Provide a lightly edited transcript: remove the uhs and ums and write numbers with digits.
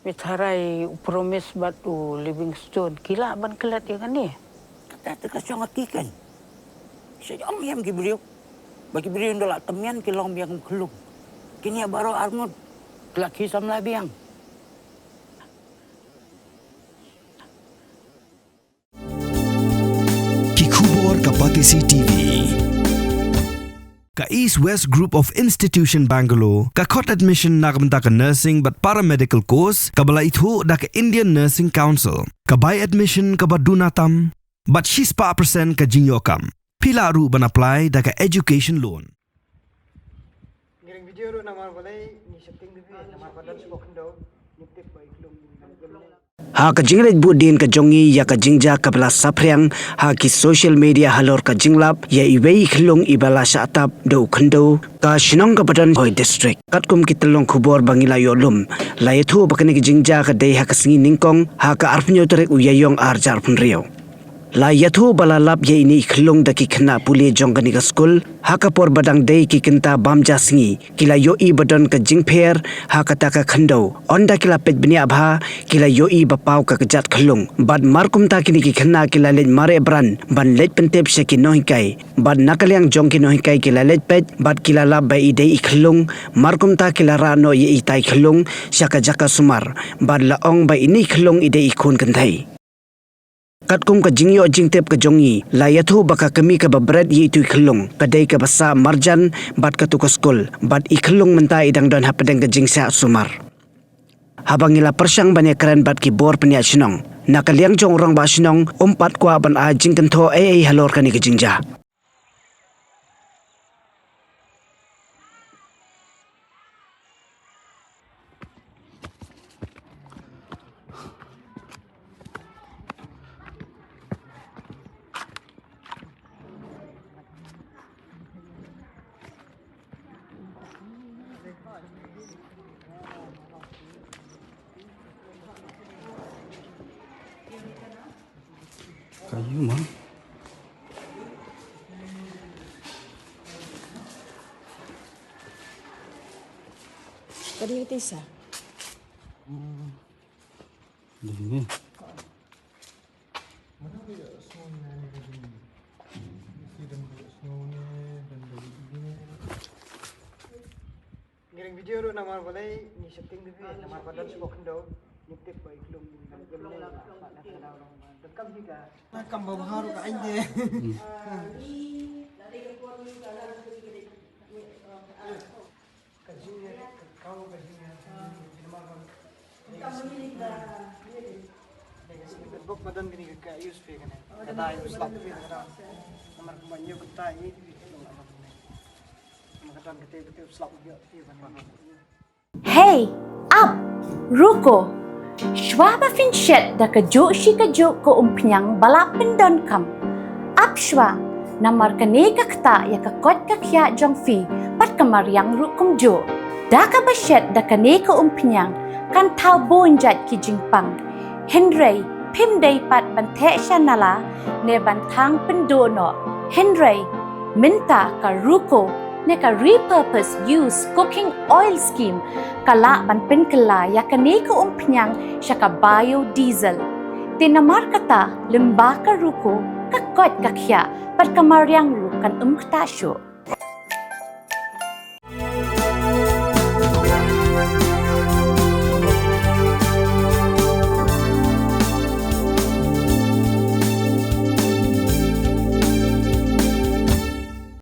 Mitharay promise batu Livingstone. Kila ban kelat ya kan ni? Kata kasih ngakikan. Saya am beliau. Bagi beliau ndola temian kilong biang kelung. Kini baru armut laki samla biang. Kikubor Kapatisi TV. Ka East West Group of Institution Bangalore, ka kot admission nakamta ka nursing but paramedical course, kabala itu da ka Indian Nursing Council, ka by admission ka badunatam, but 6% ka jinyokam. Pila ru ban apply da ka education loan. Ngiring video ru namar balai ni setting bibi namar badan spoken do niptek bai klum Ha ka jingret budin ka jongi ya ka jingja ka bala sapriang ha ki social media halor ka jinglap ya iwei khlong ibala shatap do khando ka shinong ka badan hoi district katkum ki telong khubor bangila yolum la yethu bakani ki jingja ka dei ha ka singi ningkong ha ka arpnyo terek uyayong arjar punrio la yathu bala lap ye ini khlong da ki khna puli jongani ka school ha ka por badang dei ki kinta bamja singi kila yo I badon ka jingpher ha ka ta ka khando onda kila pet bni abha kila yo I bapau ka kajat khlong bad markum ta kini ki khna kila le mare bran ban let pentep se ki nohi kai bad nakalyang jong ki nohi kai kila let pet bad kila lap bai dei khlong markum ta kila ra no ye itai khlong syaka jaka sumar bad la ong bai ini khlong ide ikun kanthai katkum ka jingyo jingtep ka jongi la yathu baka kami ka babred yi tu khlung kadai ka basa marjan bat ka tu ka skol bat ikhlung menta idang don hapadeng ka jingsa sumar habangila persyang banya keren bat ki bor penya sinong nakaliang jong orang ba sinong umpat kwa ban a jingkan tho ai halor kani ka jingja Kayu mah. Tadi kita isa. Ini. ngiring video ru namar balai ni setting bibi namar badan spoken do niptek bai klum dekam juga nakam baharu ka inde kajinya kau kajinya bok badan gini ka use fe kana kata use lap fe kana namar kumanyo kita ini Hey, up, ruko. Shwa ba finshet da ka jo shi ka jo ko umpnyang balapin don kam. Up shwa, namar ka ne ka kta ya ka kot ka kya jong fi pat kamaryang rukum jo. Da ka bashet da ka ne ka umpnyang kan tau bonjat ki jingpang. Henry, pim day pat bante siya nala ne bantang pendono. Henry, minta ka ruko neka repurpose use cooking oil scheme kala ban pen kala ya kane ko umpnyang syaka biodiesel tinamar kata lemba ka ruko kakot kakya pat kamaryang rukan kta syo